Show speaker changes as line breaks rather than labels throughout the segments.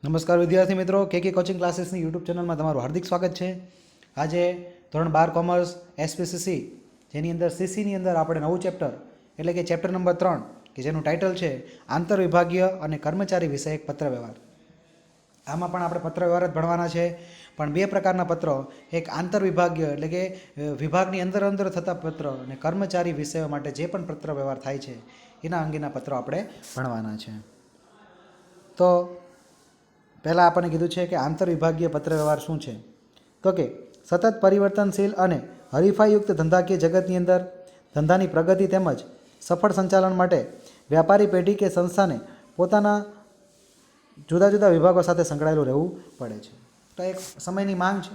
નમસ્કાર વિદ્યાર્થી મિત્રો, કે કોચિંગ ક્લાસીસની યુટ્યુબ ચેનલમાં તમારું હાર્દિક સ્વાગત છે. આજે ધોરણ 12 કોમર્સ એસપીસીસી જેની અંદર સીસીની અંદર આપણે નવું ચેપ્ટર એટલે કે ચેપ્ટર નંબર 3 કે જેનું ટાઇટલ છે આંતરવિભાગીય અને કર્મચારી વિષયક પત્રવ્યવહાર. આમાં પણ આપણે પત્રવ્યવહાર જ ભણવાના છે, પણ બે પ્રકારના પત્રો, એક આંતરવિભાગીય એટલે કે વિભાગની અંદર થતા પત્રો અને કર્મચારી વિષયો માટે જે પણ પત્રવ્યવહાર થાય છે એના અંગેના પત્રો આપણે ભણવાના છે. તો પહેલાં આપણને કીધું છે કે આંતરવિભાગીય પત્રવ્યવહાર શું છે, તો કે સતત પરિવર્તનશીલ અને હરીફાઈયુક્ત ધંધાકીય જગતની અંદર ધંધાની પ્રગતિ તેમજ સફળ સંચાલન માટે વ્યાપારી પેઢી કે સંસ્થાને પોતાના જુદા જુદા વિભાગો સાથે સંકળાયેલું રહેવું પડે છે. તો એક સમયની માંગ છે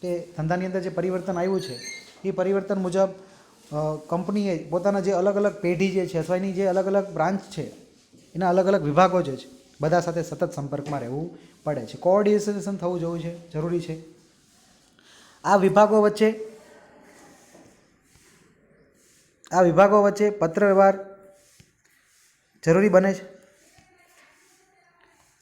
કે ધંધાની અંદર જે પરિવર્તન આવ્યું છે એ પરિવર્તન મુજબ કંપનીએ પોતાના જે અલગ અલગ પેઢી જે છે અથવા એની જે અલગ અલગ બ્રાન્ચ છે એના અલગ અલગ વિભાગો જે છે બધા સાથે સતત સંપર્કમાં રહેવું પડે છે. કોઓર્ડિનેશન થવું જોવું છે, જરૂરી છે. આ વિભાગો વચ્ચે પત્રવ્યવહાર જરૂરી બને છે.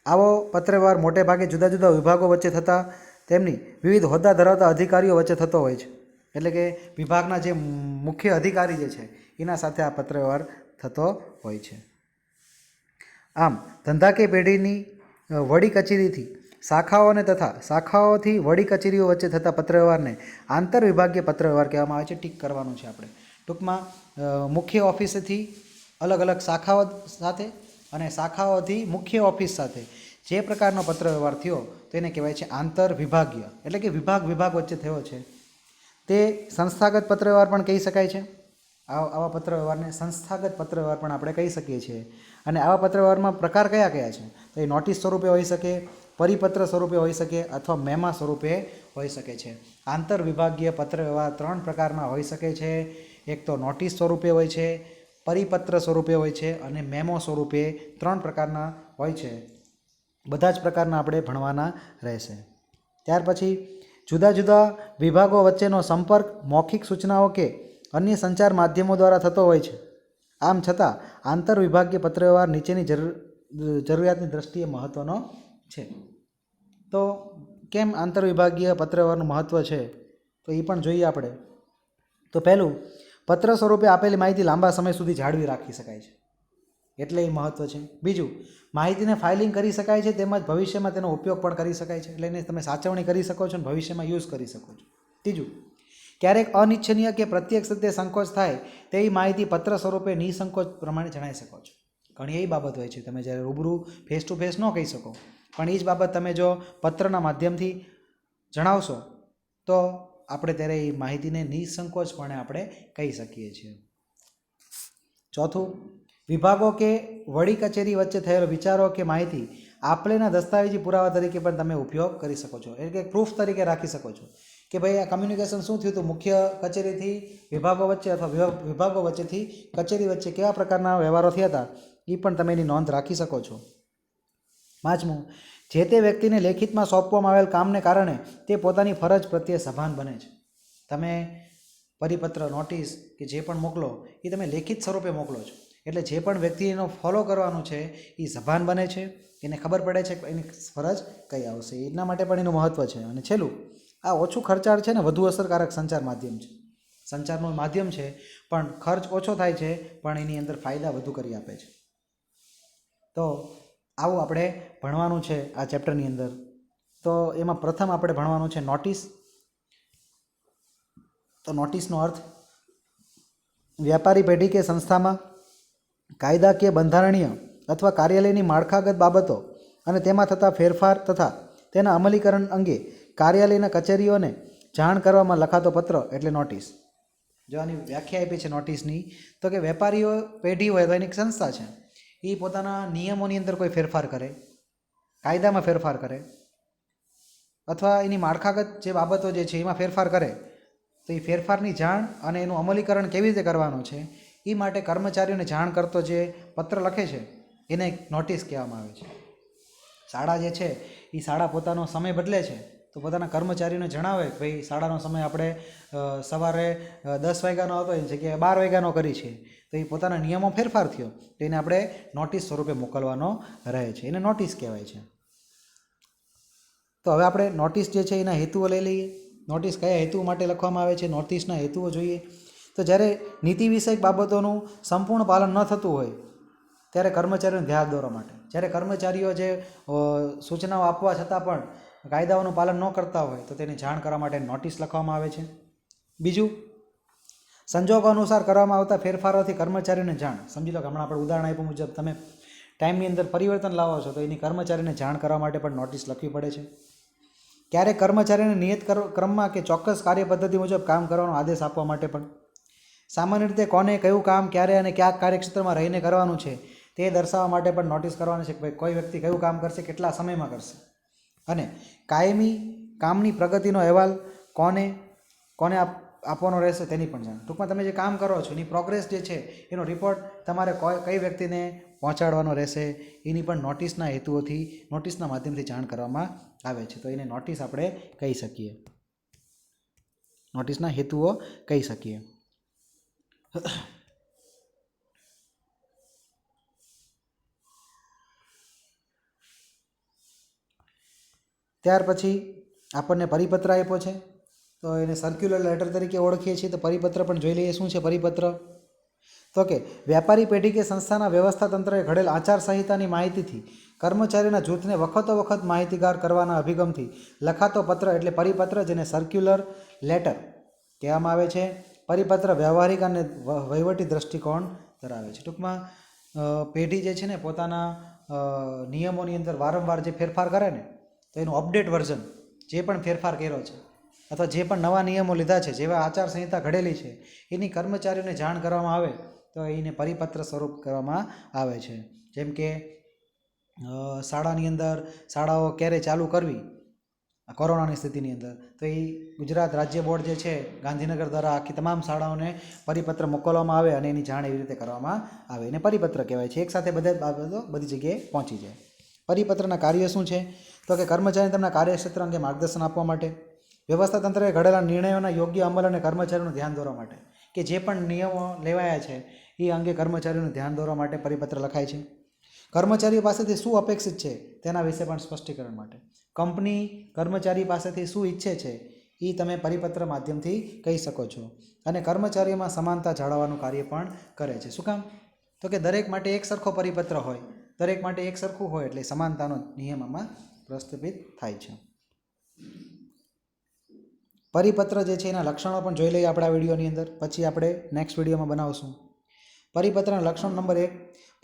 આવો પત્રવ્યવહાર મોટે ભાગે જુદા જુદા વિભાગો વચ્ચે થતા તેમની વિવિધ હોદ્દા ધરાવતા અધિકારીઓ વચ્ચે થતો હોય છે. એટલે કે વિભાગના જે મુખ્ય અધિકારી જે છે એના સાથે આ પત્રવ્યવહાર થતો હોય છે. આમ ધંધાકીય પેઢીની વડી કચેરીથી શાખાઓને તથા શાખાઓથી વડી કચેરીઓ વચ્ચે થતા પત્રવ્યવહારને આંતરવિભાગીય પત્રવ્યવહાર કહેવામાં આવે છે. ટીક કરવાનું છે આપણે. ટૂંકમાં મુખ્ય ઓફિસેથી અલગ અલગ શાખાઓ સાથે અને શાખાઓથી મુખ્ય ઓફિસ સાથે જે પ્રકારનો પત્રવ્યવહાર થયો તેને કહેવાય છે આંતરવિભાગીય, એટલે કે વિભાગ વચ્ચે થયો છે તે સંસ્થાગત પત્રવ્યવહાર પણ કહી શકાય છે. આવા પત્રવ્યવહારને સંસ્થાગત પત્રવ્યવહાર પણ આપણે કહી શકીએ છીએ. અને આવા પત્રવ્યવહારમાં પ્રકાર કયા કયા છે તો એ નોટિસ સ્વરૂપે હોઈ શકે, પરિપત્ર સ્વરૂપે હોઈ શકે અથવા મેમા સ્વરૂપે હોઈ શકે છે. આંતરવિભાગીય પત્રવ્યવહાર 3 પ્રકારના હોઈ શકે છે. એક તો નોટિસ સ્વરૂપે હોય છે, પરિપત્ર સ્વરૂપે હોય છે અને મેમો સ્વરૂપે 3 પ્રકારના હોય છે. બધા જ પ્રકારના આપણે ભણવાના રહેશે. ત્યાર પછી જુદા જુદા વિભાગો વચ્ચેનો સંપર્ક મૌખિક સૂચનાઓ કે અન્ય સંચાર માધ્યમો દ્વારા થતો હોય છે. આમ છતાં આંતરવિભાગીય પત્રવ્યવહાર નીચેની જરૂરિયાતની દ્રષ્ટિએ મહત્ત્વનો છે. તો કેમ આંતરવિભાગીય પત્રવ્યવહારનું મહત્ત્વ છે તો એ પણ જોઈએ આપણે. તો પહેલું, પત્ર સ્વરૂપે આપેલી માહિતી લાંબા સમય સુધી જાળવી રાખી શકાય છે એટલે એ મહત્ત્વ છે. બીજું, માહિતીને ફાઇલિંગ કરી શકાય છે તેમજ ભવિષ્યમાં તેનો ઉપયોગ પણ કરી શકાય છે, એટલે એને તમે સાચવણી કરી શકો છો અને ભવિષ્યમાં યુઝ કરી શકો છો. ત્રીજું, ક્યારેક અનિચ્છનીય કે પ્રત્યક્ષ રીતે સંકોચ થાય તેવી માહિતી પત્ર સ્વરૂપે નિસંકોચ પ્રમાણે જણાવી શકો છો. ઘણી એવી બાબત હોય છે તમે જ્યારે રૂબરૂ ફેસ ટુ ફેસ ન કહી શકો, પણ એ જ બાબત તમે જો પત્રના માધ્યમથી જણાવશો તો આપણે ત્યારે એ માહિતીને નિસંકોચપણે આપણે કહી શકીએ છીએ. ચોથું, વિભાગો કે વડી કચેરી વચ્ચે થયેલો વિચારો કે માહિતી આપલેના દસ્તાવેજી પુરાવા તરીકે પણ તમે ઉપયોગ કરી શકો છો, એટલે કે પ્રૂફ તરીકે રાખી શકો છો કે ભાઈ આ કમ્યુનિકેશન શું થયું હતું મુખ્ય કચેરીથી વિભાગો વચ્ચે અથવા વિભાગો વચ્ચેથી કચેરી વચ્ચે કેવા પ્રકારના વ્યવહારો થયા હતા એ પણ તમે એની નોંધ રાખી શકો છો. પાંચમું, જે તે વ્યક્તિને લેખિતમાં સોંપવામાં આવેલ કામને કારણે તે પોતાની ફરજ પ્રત્યે સભાન બને છે. તમે પરિપત્ર, નોટિસ કે જે પણ મોકલો એ તમે લેખિત સ્વરૂપે મોકલો છો, એટલે જે પણ વ્યક્તિ એનો ફોલો કરવાનું છે એ સભાન બને છે, એને ખબર પડે છે કે એની ફરજ કઈ આવશે, એના માટે પણ એનું મહત્ત્વ છે. અને છેલ્લું, આ ઓછું ખર્ચાળ છે ને વધુ અસરકારક સંચાર માધ્યમ છે. સંચારનું માધ્યમ છે પણ ખર્ચ ઓછો થાય છે પણ એની અંદર ફાયદા વધુ કરી આપે છે. તો આવું આપણે ભણવાનું છે આ ચેપ્ટરની અંદર. તો એમાં પ્રથમ આપણે ભણવાનું છે નોટિસ. તો નોટિસનો અર્થ, વ્યાપારી પેઢી કે સંસ્થામાં કાયદાકીય, બંધારણીય અથવા કાર્યાલયની માળખાગત બાબતો અને તેમાં થતા ફેરફાર તથા તેના અમલીકરણ અંગે કાર્યાલયના કચેરીઓને જાણ કરવામાં લખાતો પત્ર એટલે નોટિસ. જો આની વ્યાખ્યા આપી છે નોટિસની, તો કે વેપારીઓ પેઢી હોય તો એની સંસ્થા છે, એ પોતાના નિયમોની અંદર કોઈ ફેરફાર કરે, કાયદામાં ફેરફાર કરે અથવા એની માળખાગત જે બાબતો જે છે એમાં ફેરફાર કરે, તો એ ફેરફારની જાણ અને એનું અમલીકરણ કેવી રીતે કરવાનું છે એ માટે કર્મચારીઓને જાણ કરતો જે પત્ર લખે છે એને નોટિસ કહેવામાં આવે છે. શાળા જે છે એ શાળા પોતાનો સમય બદલે છે તો પોતાના કર્મચારીઓને જણાવે કે ભાઈ શાળાનો સમય આપણે સવારે 10 વાગ્યાનો હતો એની જગ્યાએ 12 વાગ્યાનો કરી છે, તો એ પોતાના નિયમો ફેરફાર થયો તો એને આપણે નોટિસ સ્વરૂપે મોકલવાનો રહે છે, એને નોટિસ કહેવાય છે. તો હવે આપણે નોટિસ જે છે એના હેતુઓ લઈ લઈએ. નોટિસ કયા હેતુઓ માટે લખવામાં આવે છે, નોટિસના હેતુઓ જોઈએ. તો જ્યારે નીતિ વિષયક બાબતોનું સંપૂર્ણ પાલન ન થતું હોય ત્યારે કર્મચારીઓને ધ્યાન દોરવા માટે, જ્યારે કર્મચારીઓ જે સૂચનાઓ આપવા છતાં પણ કાયદાઓનું પાલન ન કરતા હોય તો તેની જાણ કરવા માટે નોટિસ લખવામાં આવે છે. બીજું, સંજોગો અનુસાર કરવામાં આવતા ફેરફારોથી કર્મચારીઓને જાણ. સમજી લો કે હમણાં આપણે ઉદાહરણ આપ્યું મુજબ તમે ટાઈમની અંદર પરિવર્તન લાવો છો તો એની કર્મચારીને જાણ કરવા માટે પણ નોટિસ લખવી પડે છે. ક્યારેક કર્મચારીને નિયત ક્રમમાં કે ચોક્કસ કાર્ય પદ્ધતિ મુજબ કામ કરવાનો આદેશ આપવા માટે પણ. સામાન્ય રીતે કોને કયું કામ ક્યારે અને કયા કાર્યક્ષેત્રમાં રહીને કરવાનું છે તે દર્શાવવા માટે પણ નોટિસ કરવાની છે કે ભાઈ કોઈ વ્યક્તિ કયું કામ કરશે, કેટલા સમયમાં કરશે. અને કાયમી કામની પ્રગતિનો અહેવાલ કોને આપવાનો રહેશે તેની પણ જાણ. ટૂંકમાં તમે જે કામ કરો છો એની પ્રોગ્રેસ જે છે એનો રિપોર્ટ તમારે કઈ વ્યક્તિને પહોંચાડવાનો રહેશે એની પણ નોટિસના હેતુઓથી, નોટિસના માધ્યમથી જાણ કરવામાં આવે છે. તો એને નોટિસ આપણે કહી શકીએ, નોટિસના હેતુઓ કહી શકીએ. ત્યાર પછી આપણને પરિપત્ર આપ્યો છે તો એને સર્ક્યુલર લેટર તરીકે ઓળખીએ છીએ. તો પરિપત્ર પણ જોઈ લઈએ. શું છે પરિપત્ર? તો કે વ્યાપારી પેઢી કે સંસ્થાના વ્યવસ્થા તંત્રએ ઘડેલ આચારસંહિતાની માહિતીથી કર્મચારીના જૂથને વખતો વખત માહિતીગાર કરવાના અભિગમથી લખાતો પત્ર એટલે પરિપત્ર, જેને સર્ક્યુલર લેટર કહેવામાં આવે છે. પરિપત્ર વ્યવહારિક અને વહીવટી દ્રષ્ટિકોણ ધરાવે છે. ટૂંકમાં પેઢી જે છે ને પોતાના નિયમોની અંદર વારંવાર જે ફેરફાર કરે ને તો એનું અપડેટ વર્ઝન, જે પણ ફેરફાર કર્યો છે અથવા જે પણ નવા નિયમો લીધા છે, જેવા આચારસંહિતા ઘડેલી છે એની કર્મચારીઓને જાણ કરવામાં આવે તો એને પરિપત્ર સ્વરૂપ કરવામાં આવે છે. જેમ કે શાળાની અંદર શાળાઓ ક્યારે ચાલુ કરવી કોરોનાની સ્થિતિની અંદર, તો એ ગુજરાત રાજ્ય બોર્ડ જે છે ગાંધીનગર દ્વારા આખી તમામ શાળાઓને પરિપત્ર મોકલવામાં આવે અને એની જાણ એવી રીતે કરવામાં આવે. એને પરિપત્ર કહેવાય છે. એકસાથે બધા બાબતો બધી જગ્યાએ પહોંચી જાય. પરિપત્રના કાર્ય શું છે? તો કે કર્મચારીને તેમના કાર્યક્ષેત્ર અંગે માર્ગદર્શન આપવા માટે, વ્યવસ્થા તંત્રએ ઘડેલા નિર્ણયોના યોગ્ય અમલ અને કર્મચારીઓનું ધ્યાન દોરવા માટે, કે જે પણ નિયમો લેવાયા છે એ અંગે કર્મચારીઓનું ધ્યાન દોરવા માટે પરિપત્ર લખાય છે. કર્મચારીઓ પાસેથી શું અપેક્ષિત છે તેના વિશે પણ સ્પષ્ટીકરણ માટે. કંપની કર્મચારી પાસેથી શું ઈચ્છે છે એ તમે પરિપત્ર માધ્યમથી કહી શકો છો. અને કર્મચારીઓમાં સમાનતા જાળવવાનું કાર્ય પણ કરે છે. શું કામ? તો કે દરેક માટે એક સરખો પરિપત્ર હોય, દરેક માટે એક સરખું હોય એટલે સમાનતાનો નિયમ આમાં પ્રસ્થાપિત થાય છે. પરિપત્ર જે છે એના લક્ષણો પણ જોઈ લઈએ આપણા વિડીયોની અંદર, પછી આપણે નેક્સ્ટ વિડીયોમાં બનાવશું. પરિપત્રના લક્ષણ નંબર 1,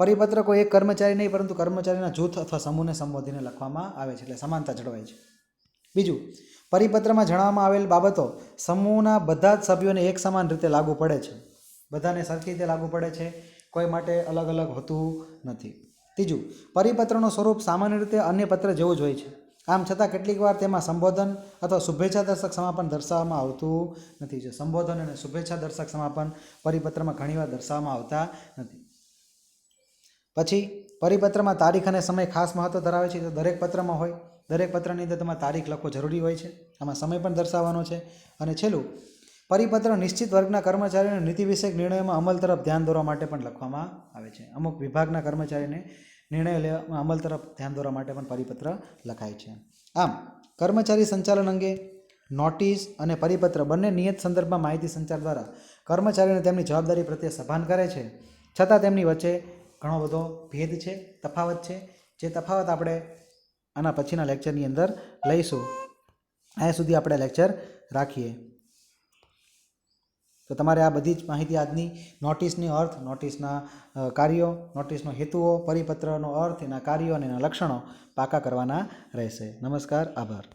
પરિપત્ર કોઈ એક કર્મચારી નહીં પરંતુ કર્મચારીના જૂથ અથવા સમૂહને સંબોધીને લખવામાં આવે છે, એટલે સમાનતા જળવાય છે. બીજું, પરિપત્રમાં જણાવવામાં આવેલ બાબતો સમૂહના બધા જ સભ્યોને એક સમાન રીતે લાગુ પડે છે, બધાને સરખી રીતે લાગુ પડે છે, કોઈ માટે અલગ અલગ હોતું નથી. ત્રીજું, પરિપત્રનું સ્વરૂપ સામાન્ય રીતે અન્ય પત્ર જેવું જ હોય છે. આમ છતાં કેટલીક વાર તેમાં સંબોધન અથવા શુભેચ્છા દર્શક સમાપન દર્શાવવામાં આવતું નથી. જો સંબોધન અને શુભેચ્છા દર્શક સમાપન પરિપત્રમાં ઘણીવાર દર્શાવવામાં આવતા નથી. પછી પરિપત્રમાં તારીખ અને સમય ખાસ મહત્વ ધરાવે છે. તો દરેક પત્રમાં હોય, દરેક પત્રની અંદર તમારે તારીખ લખવો જરૂરી હોય છે, આમાં સમય પણ દર્શાવવાનો છે. અને છેલ્લું, પરિપત્ર નિશ્ચિત વર્ગના કર્મચારીઓને નીતિ વિષયક નિર્ણયોમાં અમલ તરફ ધ્યાન દોરવા માટે પણ લખવામાં આવે છે. અમુક વિભાગના કર્મચારીને નિર્ણય લેવામાં અમલ તરફ ધ્યાન દોરવા માટે પણ પરિપત્ર લખાય છે. આમ કર્મચારી સંચાલન અંગે નોટિસ અને પરિપત્ર બંને નિયત સંદર્ભમાં માહિતી સંચાર દ્વારા કર્મચારીઓને તેમની જવાબદારી પ્રત્યે સભાન કરે છે. છતાં તેમની વચ્ચે ઘણો બધો ભેદ છે, તફાવત છે. જે તફાવત આપણે આના પછીના લેક્ચરની અંદર લઈશું. અહીંયા સુધી આપણે લેક્ચર રાખીએ. તો તમારે આ બધી જ માહિતી આજની નોટિસની અર્થ, નોટિસના કાર્યો, નોટિસનો હેતુઓ, પરિપત્રનો અર્થ, એના કાર્યો અને એના લક્ષણો પાકા કરવાના રહેશે. નમસ્કાર, આભાર.